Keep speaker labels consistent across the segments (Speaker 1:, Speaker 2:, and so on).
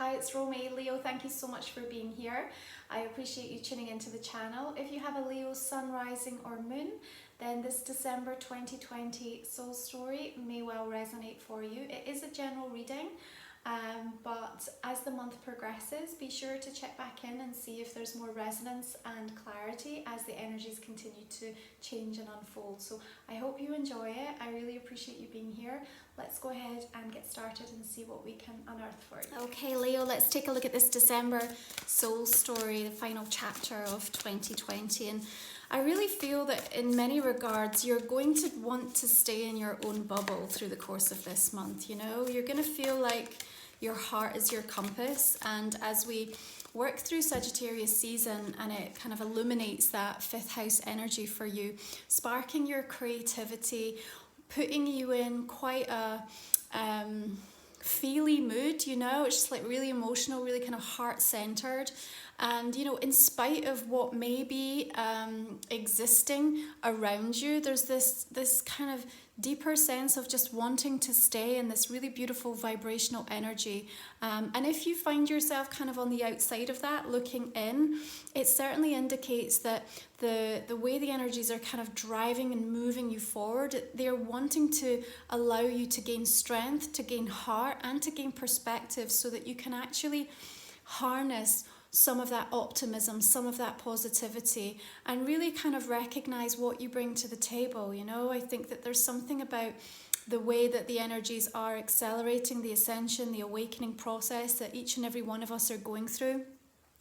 Speaker 1: Hi, it's Romy. Leo, thank you so much for being here. I appreciate you tuning into the channel. If you have a Leo sun, rising or moon, then this December 2020 soul story may well resonate for you. It is a general reading, but as the month progresses, be sure to check back in and see if there's more resonance and clarity as the energies continue to change and unfold. So I hope you enjoy it. I really appreciate you being here. Let's go ahead and get started and see what we can unearth for you. Okay, Leo, let's take a look at this December soul story, the final chapter of 2020. And I really feel that in many regards, you're going to want to stay in your own bubble through the course of this month. You know, you're going to feel like your heart is your compass. And as we work through Sagittarius season and it kind of illuminates that fifth house energy for you, sparking your creativity, putting you in quite a feely mood, you know, it's just like really emotional, really kind of heart-centered. And, you know, in spite of what may be existing around you, there's this kind of deeper sense of just wanting to stay in this really beautiful vibrational energy. And if you find yourself kind of on the outside of that, looking in, it certainly indicates that the way the energies are kind of driving and moving you forward, they're wanting to allow you to gain strength, to gain heart, and to gain perspective so that you can actually harness some of that optimism, some of that positivity, and really kind of recognize what you bring to the table. You know, I think that there's something about the way that the energies are accelerating the ascension, the awakening process that each and every one of us are going through.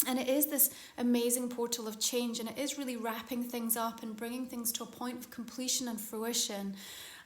Speaker 1: And it is this amazing portal of change, and it is really wrapping things up and bringing things to a point of completion and fruition.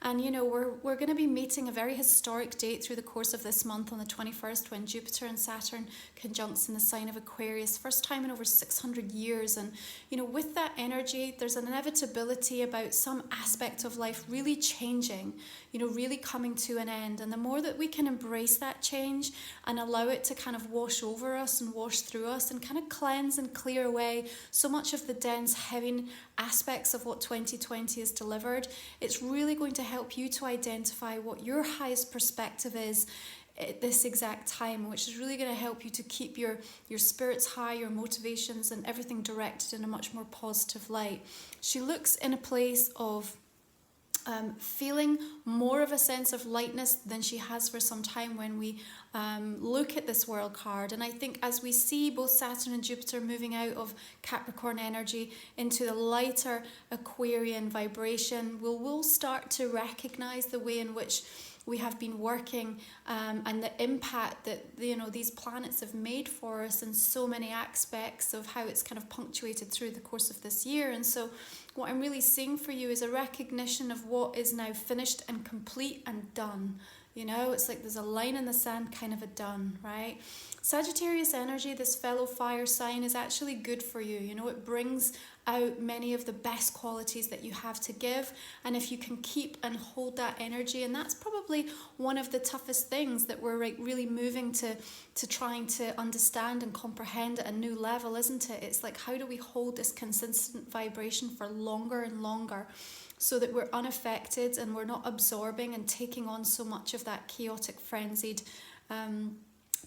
Speaker 1: And, you know, we're going to be meeting a very historic date through the course of this month on the 21st, when Jupiter and Saturn conjuncts in the sign of Aquarius, first time in over 600 years. And, you know, with that energy, there's an inevitability about some aspect of life really changing, you know, really coming to an end. And the more that we can embrace that change and allow it to kind of wash over us and wash through us and kind of cleanse and clear away so much of the dense, heavy aspects of what 2020 has delivered, it's really going to help you to identify what your highest perspective is at this exact time, which is really going to help you to keep your spirits high, your motivations and everything directed in a much more positive light. She looks in a place of feeling more of a sense of lightness than she has for some time when we look at this world card. And I think as we see both Saturn and Jupiter moving out of Capricorn energy into the lighter Aquarian vibration, we'll start to recognize the way in which we have been working and the impact that, you know, these planets have made for us in so many aspects of how it's kind of punctuated through the course of this year. And so what I'm really seeing for you is a recognition of what is now finished and complete and done. You know, it's like there's a line in the sand, kind of a done, right? Sagittarius energy, this fellow fire sign, is actually good for you. You know, it brings out many of the best qualities that you have to give. And if you can keep and hold that energy, and that's probably one of the toughest things that we're like really moving to trying to understand and comprehend at a new level, isn't it? It's like, how do we hold this consistent vibration for longer and longer, so that we're unaffected and we're not absorbing and taking on so much of that chaotic, frenzied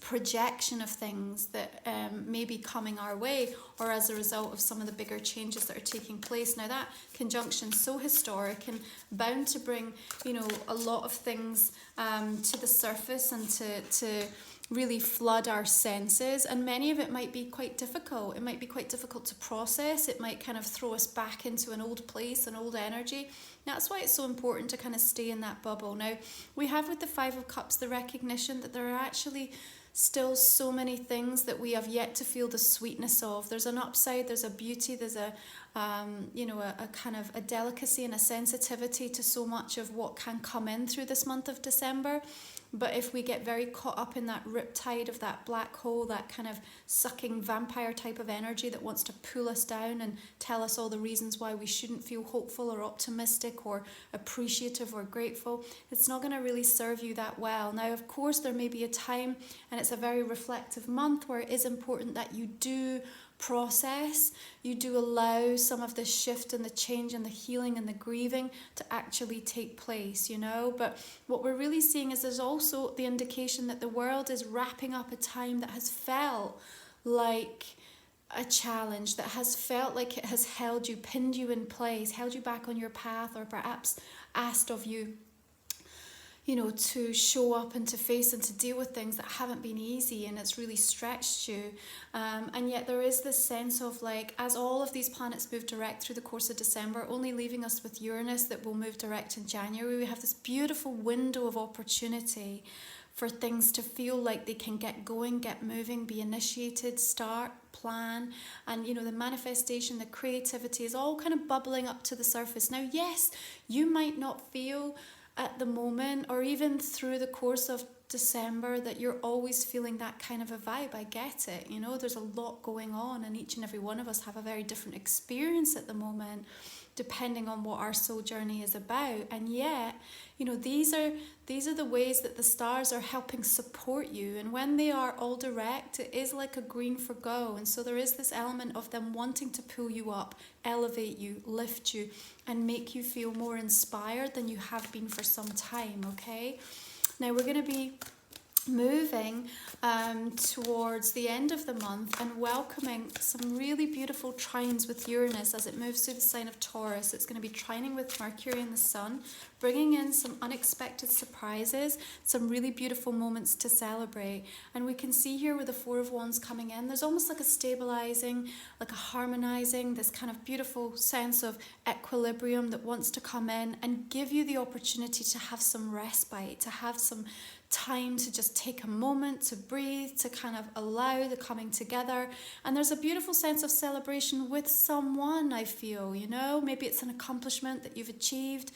Speaker 1: projection of things that may be coming our way, or as a result of some of the bigger changes that are taking place. Now, that conjunction so historic and bound to bring, you know, a lot of things to the surface and to really flood our senses, and many of it might be quite difficult. It might be quite difficult to process. It might kind of throw us back into an old place, an old energy. That's why it's so important to kind of stay in that bubble. Now, we have with the Five of Cups the recognition that there are actually still so many things that we have yet to feel the sweetness of. There's an upside, there's a beauty, there's a you know, a kind of a delicacy and a sensitivity to so much of what can come in through this month of December. But if we get very caught up in that riptide of that black hole, that kind of sucking vampire type of energy that wants to pull us down and tell us all the reasons why we shouldn't feel hopeful or optimistic or appreciative or grateful, it's not going to really serve you that well. Now, of course, there may be a time, and it's a very reflective month, where it is important that you do process, you do allow some of the shift and the change and the healing and the grieving to actually take place, you know. But what we're really seeing is there's also the indication that the world is wrapping up a time that has felt like a challenge, that has felt like it has held you, pinned you in place, held you back on your path, or perhaps asked of you, you know, to show up and to face and to deal with things that haven't been easy, and it's really stretched you. And yet there is this sense of, like, as all of these planets move direct through the course of December, only leaving us with Uranus that will move direct in January, we have this beautiful window of opportunity for things to feel like they can get going, get moving, be initiated, start, plan. And, you know, the manifestation, the creativity is all kind of bubbling up to the surface. Now, yes, you might not feel at the moment, or even through the course of December, that you're always feeling that kind of a vibe. I get it. You know, there's a lot going on, and each and every one of us have a very different experience at the moment, depending on what our soul journey is about. And yet, you know, these are the ways that the stars are helping support you. And when they are all direct, it is like a green for go. And so there is this element of them wanting to pull you up, elevate you, lift you, and make you feel more inspired than you have been for some time, okay? Now we're going to be moving towards the end of the month and welcoming some really beautiful trines with Uranus as it moves through the sign of Taurus. It's going to be trining with Mercury and the Sun, bringing in some unexpected surprises, some really beautiful moments to celebrate. And we can see here with the Four of Wands coming in, there's almost like a stabilizing, like a harmonizing, this kind of beautiful sense of equilibrium that wants to come in and give you the opportunity to have some respite, to have some time to just take a moment to breathe, to kind of allow the coming together. And there's a beautiful sense of celebration with someone, I feel, you know, maybe it's an accomplishment that you've achieved,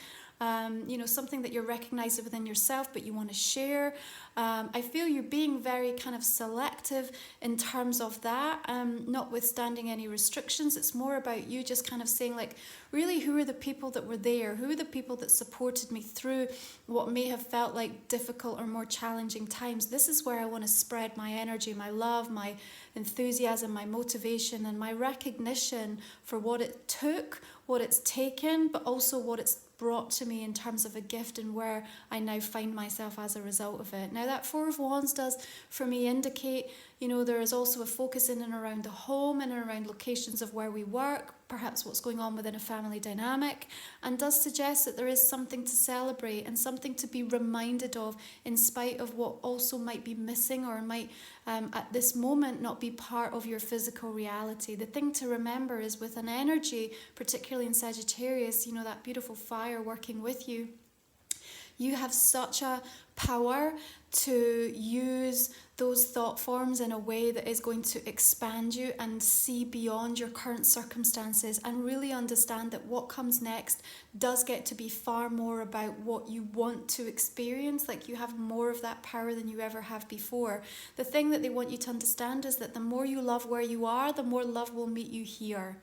Speaker 1: you know, something that you're recognizing within yourself but you want to share. I feel you're being very kind of selective in terms of that, notwithstanding any restrictions. It's more about you just kind of saying, like, really, who are the people that were there? Who are the people that supported me through what may have felt like difficult or more challenging times? This is where I want to spread my energy, my love, my enthusiasm, my motivation, and my recognition for what it took, what it's taken, but also what it's brought to me in terms of a gift and where I now find myself as a result of it. Now that Four of Wands does for me indicate, you know, there is also a focus in and around the home and around locations of where we work, perhaps what's going on within a family dynamic, and does suggest that there is something to celebrate and something to be reminded of in spite of what also might be missing or might at this moment not be part of your physical reality. The thing to remember is with an energy, particularly in Sagittarius, you know, that beautiful fire working with you, you have such a power to use those thought forms in a way that is going to expand you and see beyond your current circumstances and really understand that what comes next does get to be far more about what you want to experience. Like, you have more of that power than you ever have before. The thing that they want you to understand is that the more you love where you are, the more love will meet you here.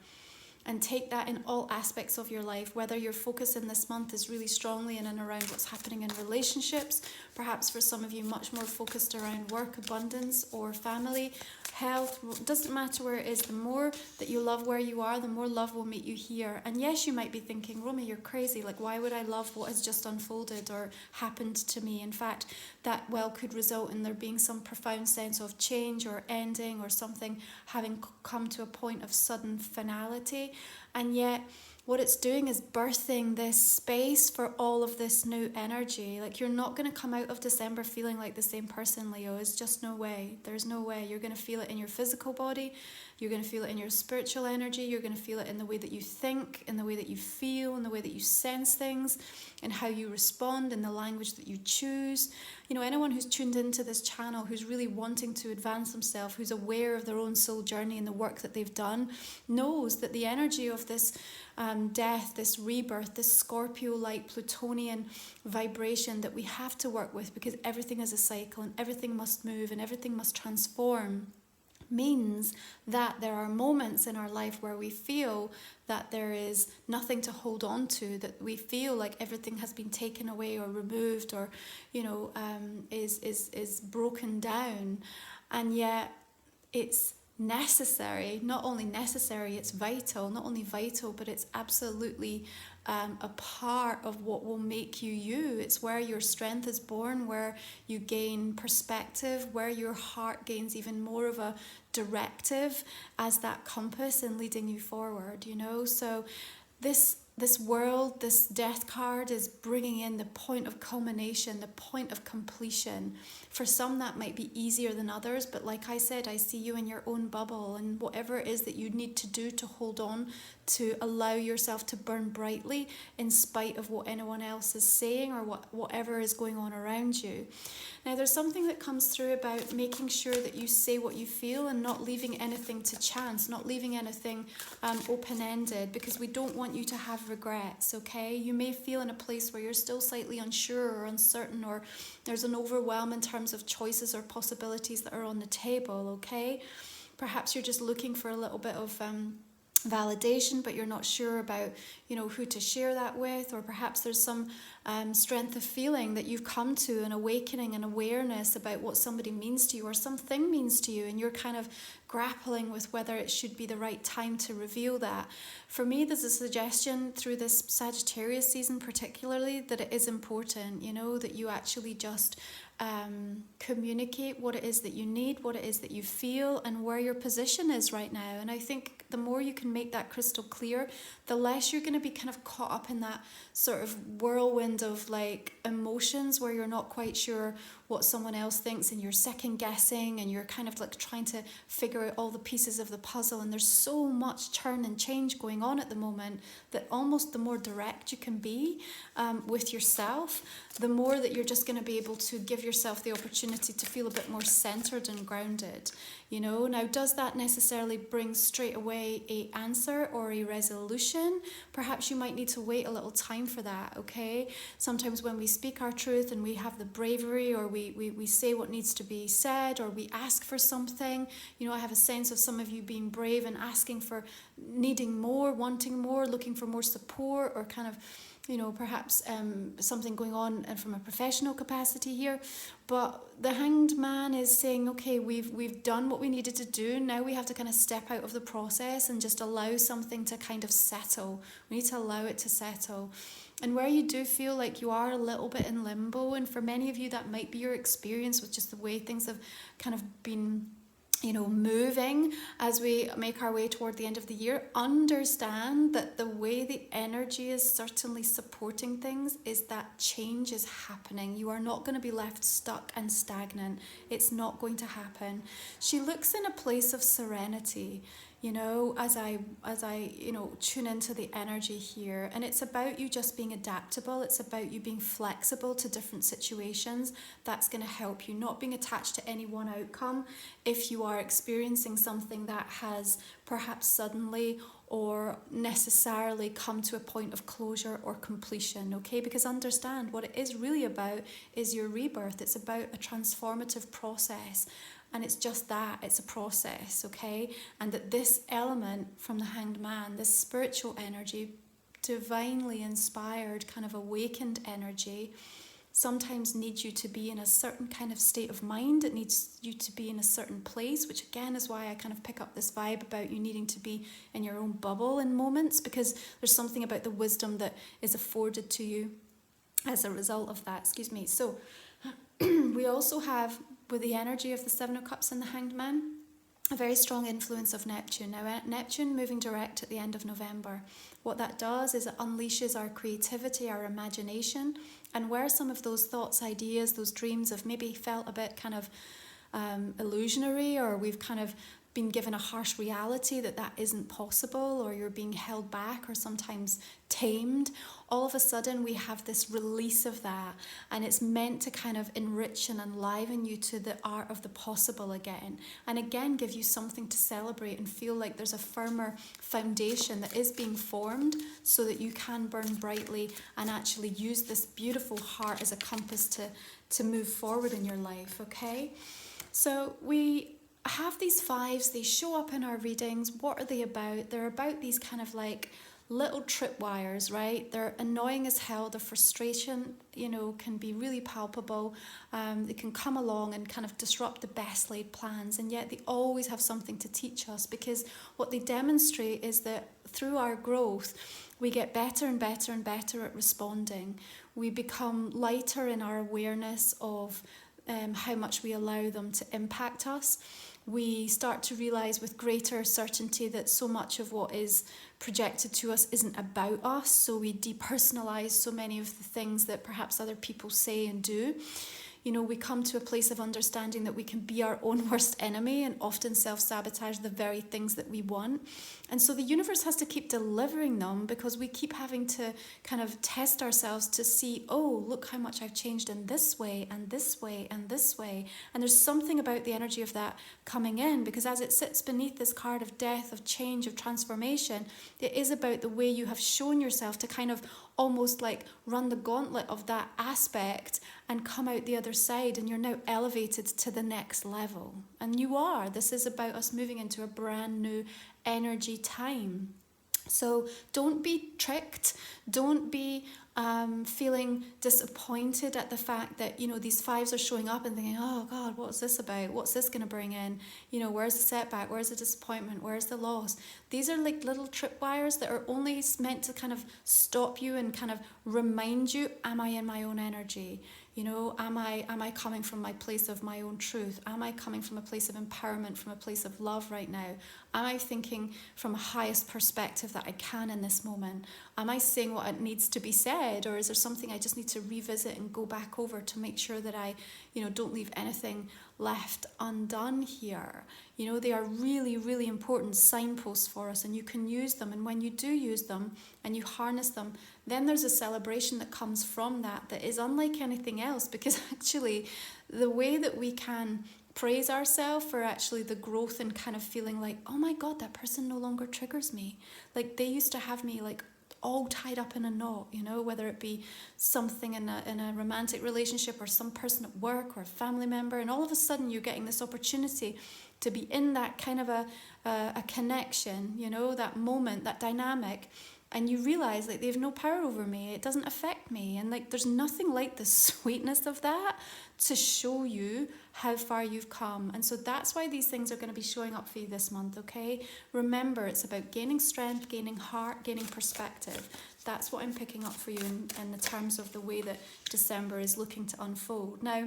Speaker 1: And take that in all aspects of your life, whether your focus in this month is really strongly in and around what's happening in relationships, perhaps for some of you much more focused around work, abundance, or family, health. It doesn't matter where it is. The more that you love where you are, the more love will meet you here. And yes, you might be thinking, Romy, you're crazy. Like, why would I love what has just unfolded or happened to me? In fact, that well could result in there being some profound sense of change or ending or something having come to a point of sudden finality. And yet what it's doing is birthing this space for all of this new energy. Like, you're not going to come out of December feeling like the same person, Leo. It's just no way. There's no way. You're going to feel it in your physical body. You're going to feel it in your spiritual energy. You're going to feel it in the way that you think, in the way that you feel, in the way that you sense things, and how you respond, in the language that you choose. You know, anyone who's tuned into this channel, who's really wanting to advance themselves, who's aware of their own soul journey and the work that they've done, knows that the energy of this death, this rebirth, this Scorpio-like Plutonian vibration that we have to work with, because everything is a cycle and everything must move and everything must transform, means that there are moments in our life where we feel that there is nothing to hold on to, that we feel like everything has been taken away or removed or, you know, is broken down. And yet it's necessary. Not only necessary, it's vital. Not only vital, but it's absolutely a part of what will make you you. It's where your strength is born, where you gain perspective, where your heart gains even more of a directive as that compass in leading you forward, you know. So this world, this death card is bringing in the point of culmination, the point of completion. For some that might be easier than others, but like I said, I see you in your own bubble, and whatever it is that you need to do to hold on, to allow yourself to burn brightly in spite of what anyone else is saying or whatever is going on around you. Now there's something that comes through about making sure that you say what you feel and not leaving anything to chance, not leaving anything open-ended, because we don't want you to have regrets, okay? You may feel in a place where you're still slightly unsure or uncertain, or there's an overwhelm in terms of choices or possibilities that are on the table, okay? Perhaps you're just looking for a little bit of validation, but you're not sure about, you know, who to share that with, or perhaps there's some strength of feeling that you've come to an awakening and awareness about what somebody means to you or something means to you, and you're kind of grappling with whether it should be the right time to reveal that. For me, there's a suggestion through this Sagittarius season particularly that it is important, you know, that you actually just communicate what it is that you need, what it is that you feel, and where your position is right now. And I think the more you can make that crystal clear, the less you're going to be kind of caught up in that sort of whirlwind of like emotions where you're not quite sure what someone else thinks, and you're second guessing, and you're kind of like trying to figure out all the pieces of the puzzle. And there's so much churn and change going on at the moment that almost the more direct you can be with yourself, the more that you're just going to be able to give yourself the opportunity to feel a bit more centered and grounded, you know. Now, does that necessarily bring straight away a answer or a resolution? Perhaps you might need to wait a little time for that, okay? Sometimes when we speak our truth and we have the bravery, or we say what needs to be said, or we ask for something, you know, I have a sense of some of you being brave and asking for, needing more, wanting more, looking for more support, or kind of, you know, perhaps something going on from a professional capacity here. But the Hanged Man is saying, okay, we've done what we needed to do. Now we have to kind of step out of the process and just allow something to kind of settle. We need to allow it to settle. And where you do feel like you are a little bit in limbo, and for many of you that might be your experience with just the way things have kind of been, you know, moving as we make our way toward the end of the year, understand that the way the energy is certainly supporting things is that change is happening. You are not going to be left stuck and stagnant. It's not going to happen. She looks in a place of serenity, you know, as I you know, tune into the energy here. And it's about you just being adaptable. It's about you being flexible to different situations. That's going to help you, not being attached to any one outcome if you are experiencing something that has perhaps suddenly or necessarily come to a point of closure or completion, okay? Because understand, what it is really about is your rebirth. It's about a transformative process. And it's just that, it's a process, okay? And that this element from the Hanged Man, this spiritual energy, divinely inspired, kind of awakened energy, sometimes needs you to be in a certain kind of state of mind. It needs you to be in a certain place, which again is why I kind of pick up this vibe about you needing to be in your own bubble in moments, because there's something about the wisdom that is afforded to you as a result of that. So we also have, with the energy of the Seven of Cups and the Hanged Man, a very strong influence of Neptune. Now, Neptune moving direct at the end of November. What that does is it unleashes our creativity, our imagination, and where some of those thoughts, ideas, those dreams have maybe felt a bit kind of illusionary, or we've kind of been given a harsh reality that isn't possible, or you're being held back or sometimes tamed, all of a sudden we have this release of that, and it's meant to kind of enrich and enliven you to the art of the possible again, and again give you something to celebrate and feel like there's a firmer foundation that is being formed so that you can burn brightly and actually use this beautiful heart as a compass to move forward in your life, okay? So we have these fives, they show up in our readings. What are they about? They're about these kind of like little tripwires, right? They're annoying as hell. The frustration, can be really palpable. They can come along and kind of disrupt the best laid plans, and yet they always have something to teach us, because what they demonstrate is that through our growth, we get better and better and better at responding. We become lighter in our awareness of how much we allow them to impact us. We start to realise with greater certainty that so much of what is projected to us isn't about us, so we depersonalise so many of the things that perhaps other people say and do. We come to a place of understanding that we can be our own worst enemy and often self-sabotage the very things that we want. And so the universe has to keep delivering them, because we keep having to kind of test ourselves to see, oh, look how much I've changed in this way and this way and this way. And there's something about the energy of that coming in, because as it sits beneath this card of death, of change, of transformation, it is about the way you have shown yourself to kind of almost like run the gauntlet of that aspect and come out the other side, and you're now elevated to the next level. And you are. This is about us moving into a brand new energy time. So don't be tricked. Don't be feeling disappointed at the fact that, these fives are showing up and thinking, oh God, what's this about? What's this going to bring in? Where's the setback? Where's the disappointment? Where's the loss? These are like little tripwires that are only meant to kind of stop you and kind of remind you, am I in my own energy? Am I coming from my place of my own truth? Am I coming from a place of empowerment, from a place of love right now? Am I thinking from a highest perspective that I can in this moment? Am I saying what needs to be said, or is there something I just need to revisit and go back over to make sure that I, don't leave anything left undone here? They are really, really important signposts for us, and you can use them. And when you do use them and you harness them, then there's a celebration that comes from that is unlike anything else, because actually the way that we can praise ourselves for actually the growth and kind of feeling like, oh my God, that person no longer triggers me. Like they used to have me like all tied up in a knot, whether it be something in a romantic relationship or some person at work or a family member, and all of a sudden you're getting this opportunity to be in that kind of a connection, that moment, that dynamic, and you realize like they have no power over me, it doesn't affect me, and like there's nothing like the sweetness of that to show you how far you've come. And so that's why these things are going to be showing up for you this month, okay? Remember, it's about gaining strength, gaining heart, gaining perspective. That's what I'm picking up for you in the terms of the way that December is looking to unfold. Now,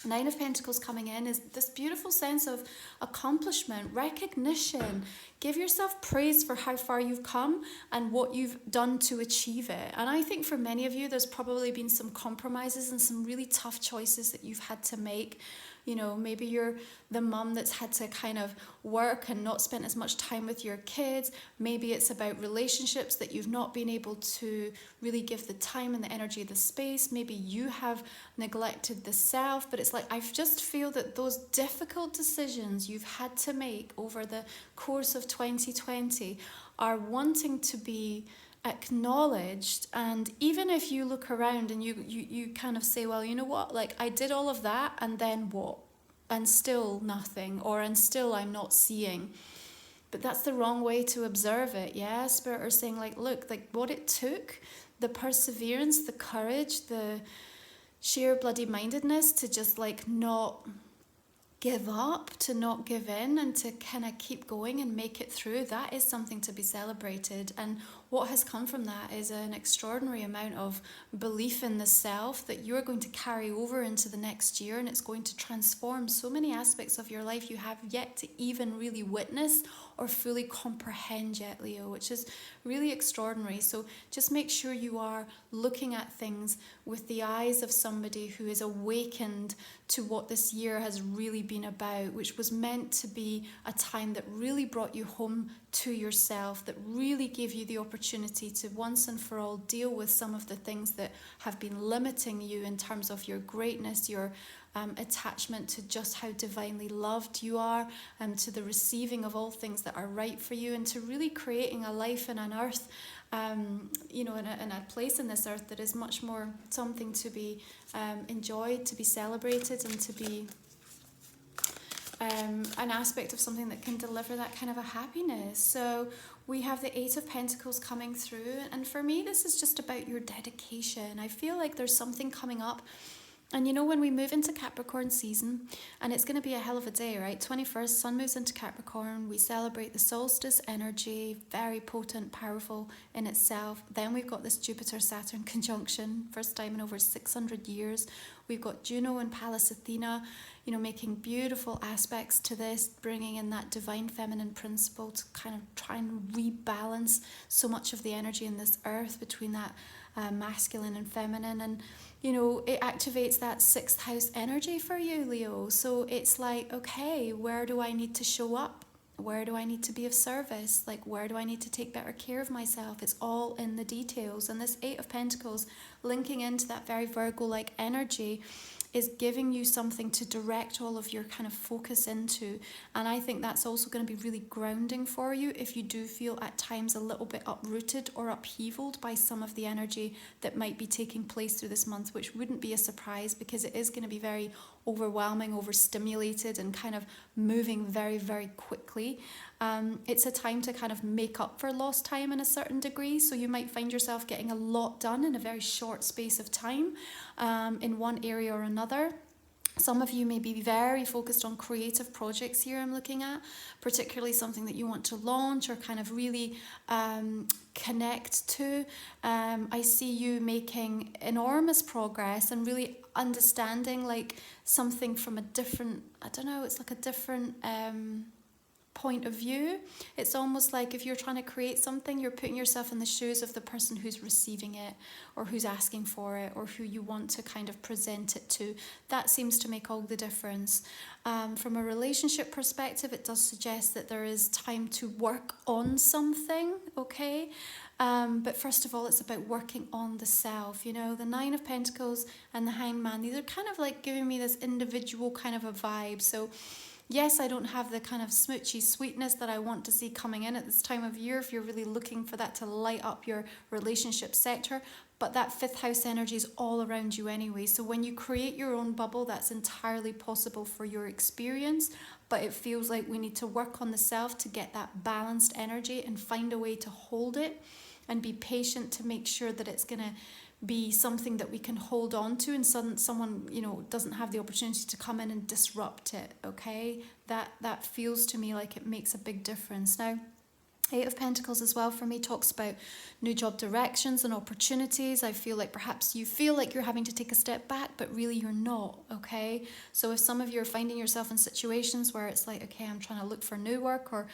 Speaker 1: Nine of Pentacles coming in is this beautiful sense of accomplishment, recognition. Give yourself praise for how far you've come and what you've done to achieve it. And I think for many of you, there's probably been some compromises and some really tough choices that you've had to make. Maybe you're the mum that's had to kind of work and not spend as much time with your kids. Maybe it's about relationships that you've not been able to really give the time and the energy, the space. Maybe you have neglected the self, but it's like, I just feel that those difficult decisions you've had to make over the course of 2020 are wanting to be acknowledged. And even if you look around and you kind of say, well, you know what, like I did all of that and then what? And still nothing, and still I'm not seeing. But that's the wrong way to observe it. Yeah, Spirit are saying like, look, like what it took, the perseverance, the courage, the sheer bloody mindedness to just like not give up, to not give in, and to kind of keep going and make it through, that is something to be celebrated. And what has come from that is an extraordinary amount of belief in the self that you're going to carry over into the next year, and it's going to transform so many aspects of your life you have yet to even really witness or fully comprehend yet, Leo, which is really extraordinary. So just make sure you are looking at things with the eyes of somebody who is awakened to what this year has really been about, which was meant to be a time that really brought you home to yourself, that really gave you the opportunity to once and for all deal with some of the things that have been limiting you in terms of your greatness, your attachment to just how divinely loved you are, and to the receiving of all things that are right for you, and to really creating a life and an earth, in a place in this earth that is much more something to be enjoyed, to be celebrated, and to be an aspect of something that can deliver that kind of a happiness. So we have the Eight of Pentacles coming through, and for me this is just about your dedication. I feel like there's something coming up. And you know, when we move into Capricorn season, and it's going to be a hell of a day, right? 21st, Sun moves into Capricorn. We celebrate the solstice energy, very potent, powerful in itself. Then we've got this Jupiter-Saturn conjunction, first time in over 600 years. We've got Juno and Pallas Athena, you know, making beautiful aspects to this, bringing in that divine feminine principle to kind of try and rebalance so much of the energy in this earth between that masculine and feminine. And you know, it activates that 6th house energy for you, Leo. So it's like, okay, where do I need to show up? Where do I need to be of service? Like, where do I need to take better care of myself? It's all in the details. And this Eight of Pentacles linking into that very Virgo-like energy is giving you something to direct all of your kind of focus into. And I think that's also going to be really grounding for you if you do feel at times a little bit uprooted or upheavaled by some of the energy that might be taking place through this month, which wouldn't be a surprise because it is going to be very overwhelming, overstimulated, and kind of moving very, very quickly. It's a time to kind of make up for lost time in a certain degree. So you might find yourself getting a lot done in a very short space of time in one area or another. Some of you may be very focused on creative projects here I'm looking at, particularly something that you want to launch or kind of really connect to. I see you making enormous progress and really understanding like something from a different, I don't know, it's like a different point of view. It's almost like if you're trying to create something, you're putting yourself in the shoes of the person who's receiving it or who's asking for it or who you want to kind of present it to. That seems to make all the difference. From a relationship perspective, it does suggest that there is time to work on something, okay? But first of all, it's about working on the self. You know, the Nine of Pentacles and the Hanged Man, these are kind of like giving me this individual kind of a vibe. So yes, I don't have the kind of smoochy sweetness that I want to see coming in at this time of year if you're really looking for that to light up your relationship sector. But that 5th house energy is all around you anyway. So when you create your own bubble, that's entirely possible for your experience. But it feels like we need to work on the self to get that balanced energy and find a way to hold it and be patient to make sure that it's going to be something that we can hold on to and someone, you know, doesn't have the opportunity to come in and disrupt it, okay? That feels to me like it makes a big difference. Now, Eight of Pentacles as well for me talks about new job directions and opportunities. I feel like perhaps you feel like you're having to take a step back, but really you're not, okay? So if some of you are finding yourself in situations where it's like, okay, I'm trying to look for new work or,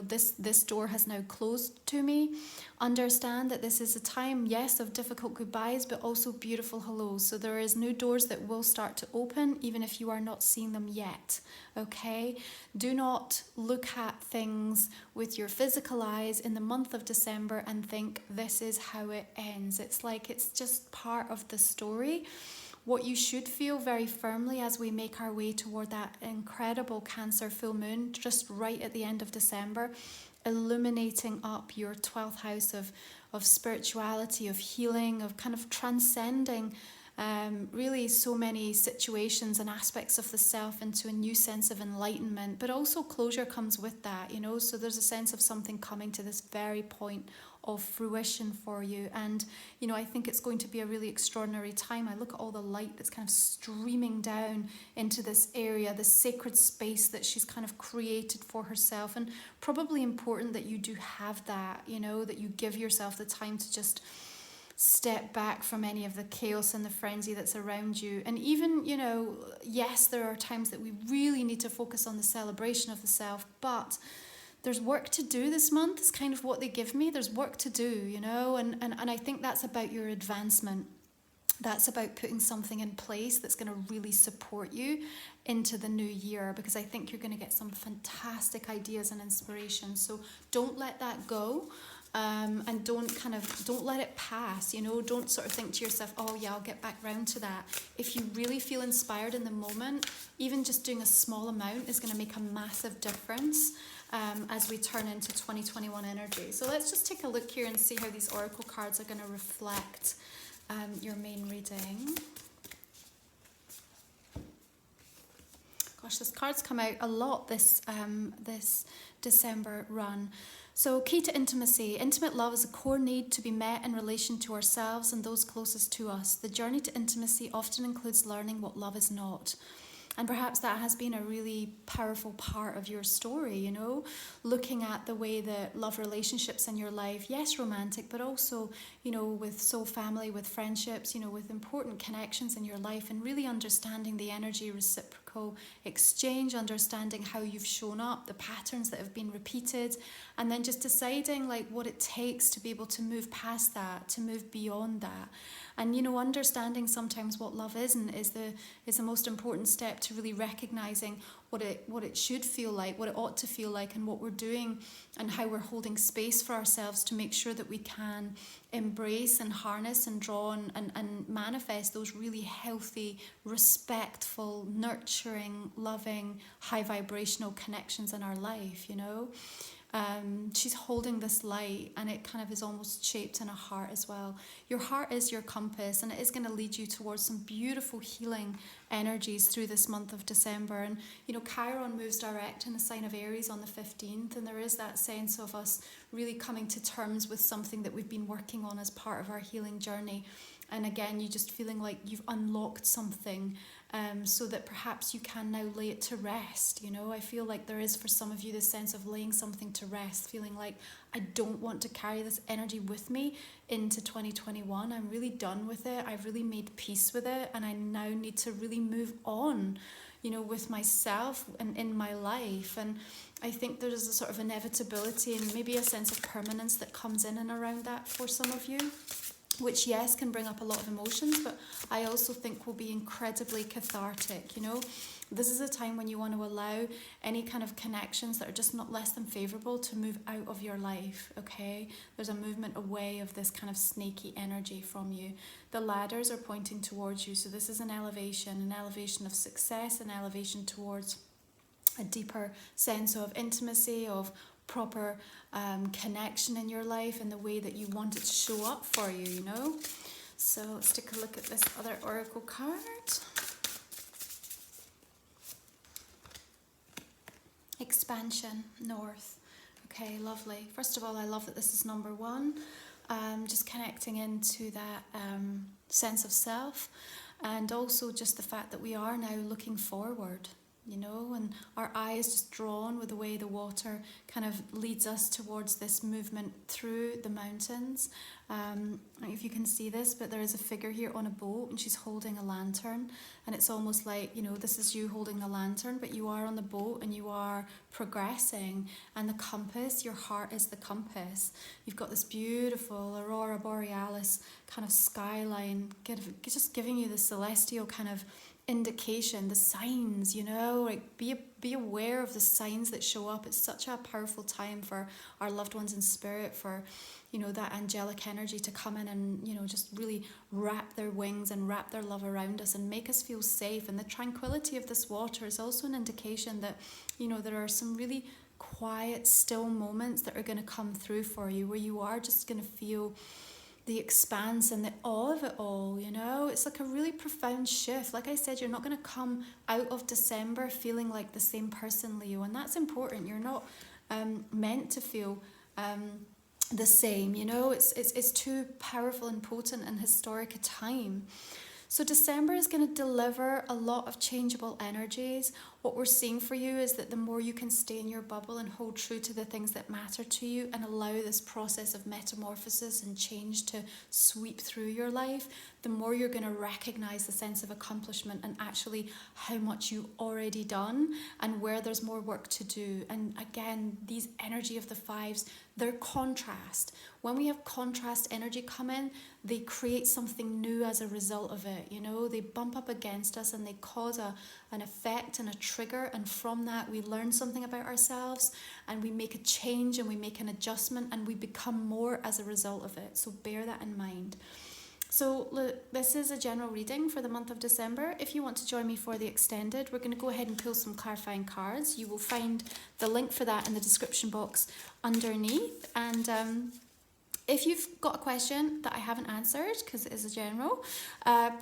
Speaker 1: this door has now closed to me, understand that this is a time, yes, of difficult goodbyes, but also beautiful hellos. So there is new doors that will start to open, even if you are not seeing them yet, okay? Do not look at things with your physical eyes in the month of December and think this is how it ends. It's like it's just part of the story. What you should feel very firmly as we make our way toward that incredible Cancer full moon just right at the end of December, illuminating up your 12th house of spirituality, of healing, of kind of transcending really so many situations and aspects of the self into a new sense of enlightenment, but also closure comes with that, you know, so there's a sense of something coming to this very point of fruition for you. And, you know, I think it's going to be a really extraordinary time. I look at all the light that's kind of streaming down into this area, this sacred space that she's kind of created for herself, and probably important that you do have that, you know, that you give yourself the time to just step back from any of the chaos and the frenzy that's around you. And even, you know, yes, there are times that we really need to focus on the celebration of the self, but there's work to do this month is kind of what they give me. There's work to do, you know, and I think that's about your advancement. That's about putting something in place that's going to really support you into the new year, because I think you're going to get some fantastic ideas and inspiration. So don't let that go. And don't let it pass, you know, don't sort of think to yourself, oh yeah, I'll get back round to that. If you really feel inspired in the moment, even just doing a small amount is going to make a massive difference as we turn into 2021 energy. So let's just take a look here and see how these oracle cards are going to reflect your main reading. Gosh, this card's come out a lot this this December run. So, key to intimacy. Intimate love is a core need to be met in relation to ourselves and those closest to us. The journey to intimacy often includes learning what love is not. And perhaps that has been a really powerful part of your story, you know, looking at the way that love relationships in your life, yes, romantic, but also, you know, with soul family, with friendships, you know, with important connections in your life, and really understanding the energy reciprocal exchange, understanding how you've shown up, the patterns that have been repeated, and then just deciding like what it takes to be able to move past that, to move beyond that. And, you know, understanding sometimes what love isn't is the most important step to really recognizing what it should feel like, what it ought to feel like, and what we're doing and how we're holding space for ourselves to make sure that we can embrace and harness and draw and manifest those really healthy, respectful, nurturing, loving, high vibrational connections in our life, you know. She's holding this light, and it kind of is almost shaped in a heart as well. Your heart is your compass, and it is going to lead you towards some beautiful healing energies through this month of December. And you know, Chiron moves direct in the sign of Aries on the 15th, and there is that sense of us really coming to terms with something that we've been working on as part of our healing journey. And again, you just feeling like you've unlocked something, so that perhaps you can now lay it to rest. You know, I feel like there is for some of you this sense of laying something to rest, feeling like I don't want to carry this energy with me into 2021. I'm really done with it. I've really made peace with it, and I now need to really move on, you know, with myself and in my life. And I think there's a sort of inevitability and maybe a sense of permanence that comes in and around that for some of you, which, yes, can bring up a lot of emotions, but I also think will be incredibly cathartic, you know. This is a time when you want to allow any kind of connections that are just not less than favourable to move out of your life, okay? There's a movement away of this kind of snaky energy from you. The ladders are pointing towards you, so this is an elevation of success, an elevation towards a deeper sense of intimacy, of proper connection in your life and the way that you want it to show up for you, you know. So let's take a look at this other oracle card. Expansion, North. Okay, lovely. First of all, I love that this is number one. Just connecting into that sense of self, and also just the fact that we are now looking forward, you know, and our eye is just drawn with the way the water kind of leads us towards this movement through the mountains. I don't know if you can see this, but there is a figure here on a boat, and she's holding a lantern, and it's almost like, you know, this is you holding the lantern, but you are on the boat and you are progressing, and the compass, your heart is the compass. You've got this beautiful aurora borealis kind of skyline, just giving you the celestial kind of indication, the signs, you know, like be aware of the signs that show up. It's such a powerful time for our loved ones in spirit, for, you know, that angelic energy to come in and, you know, just really wrap their wings and wrap their love around us and make us feel safe. And the tranquility of this water is also an indication that, you know, there are some really quiet, still moments that are going to come through for you, where you are just going to feel the expanse and the awe of it all, you know. It's like a really profound shift. Like I said, you're not going to come out of December feeling like the same person, Leo, and that's important. You're not meant to feel the same, you know. It's too powerful and potent and historic a time. So December is going to deliver a lot of changeable energies. What we're seeing for you is that the more you can stay in your bubble and hold true to the things that matter to you and allow this process of metamorphosis and change to sweep through your life, the more you're going to recognize the sense of accomplishment and actually how much you've already done and where there's more work to do. And again, these energy of the fives, they're contrast. When we have contrast energy come in, they create something new as a result of it, you know. They bump up against us and they cause an effect and a trigger, and from that we learn something about ourselves and we make a change and we make an adjustment and we become more as a result of it. So bear that in mind. So look, this is a general reading for the month of December. If you want to join me for the extended, we're going to go ahead and pull some clarifying cards. You will find the link for that in the description box underneath. And If you've got a question that I haven't answered, because it is a general,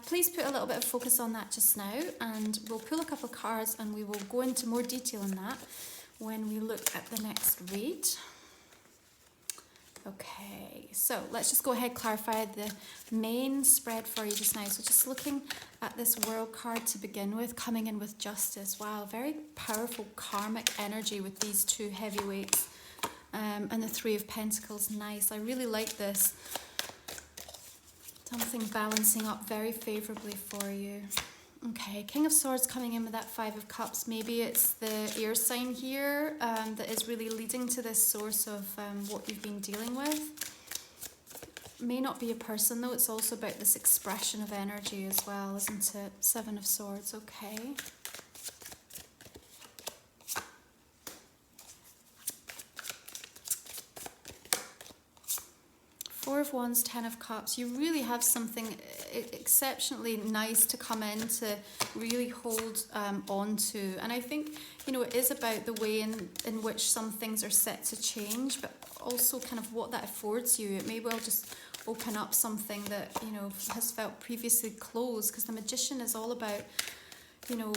Speaker 1: please put a little bit of focus on that just now, and we'll pull a couple of cards and we will go into more detail on that when we look at the next read. Okay, so let's just go ahead and clarify the main spread for you just now. So just looking at this World card to begin with, coming in with Justice. Wow, very powerful karmic energy with these two heavyweights. And the Three of Pentacles, nice. I really like this. Something balancing up very favourably for you. Okay, King of Swords coming in with that Five of Cups. Maybe it's the air sign here that is really leading to this source of what you've been dealing with. May not be a person though, it's also about this expression of energy as well, isn't it? Seven of Swords, okay. Four of Wands, Ten of Cups. You really have something exceptionally nice to come in to really hold on to. And I think, you know, it is about the way in which some things are set to change, but also kind of what that affords you. It may well just open up something that, you know, has felt previously closed, because the Magician is all about, you know,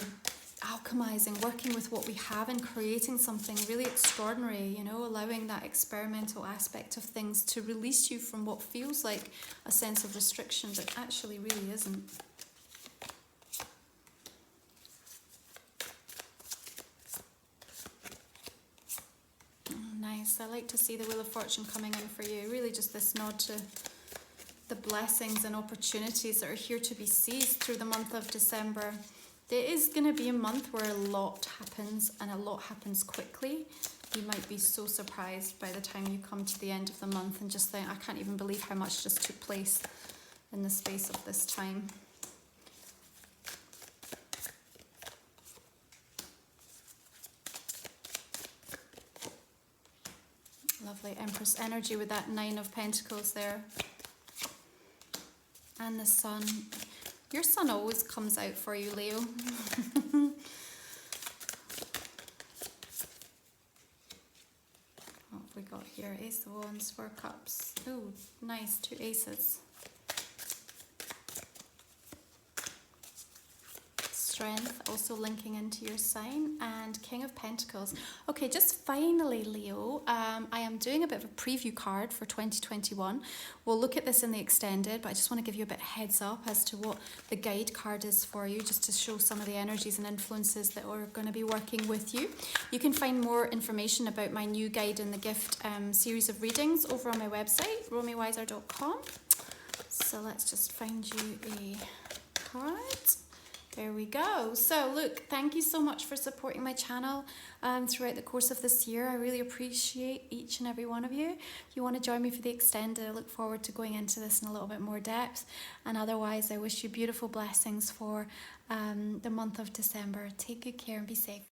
Speaker 1: alchemizing, working with what we have and creating something really extraordinary, you know, allowing that experimental aspect of things to release you from what feels like a sense of restriction, but actually really isn't. Nice. I like to see the Wheel of Fortune coming in for you. Really just this nod to the blessings and opportunities that are here to be seized through the month of December. There is going to be a month where a lot happens, and a lot happens quickly. You might be so surprised by the time you come to the end of the month and just think, I can't even believe how much just took place in the space of this time. Lovely Empress energy with that Nine of Pentacles there. And the Sun. Your Sun always comes out for you, Leo. What have we got here? Ace of Wands, Four Cups. Ooh, nice, two aces. Strength, also linking into your sign, and King of Pentacles. Okay, just finally, Leo, I am doing a bit of a preview card for 2021. We'll look at this in the extended, but I just want to give you a bit heads up as to what the guide card is for you, just to show some of the energies and influences that are going to be working with you. You can find more information about my new guide and the gift series of readings over on my website, romywiser.com. So let's just find you a card. There we go. So look, thank you so much for supporting my channel throughout the course of this year. I really appreciate each and every one of you. If you want to join me for the extended, I look forward to going into this in a little bit more depth. And otherwise, I wish you beautiful blessings for the month of December. Take good care and be safe.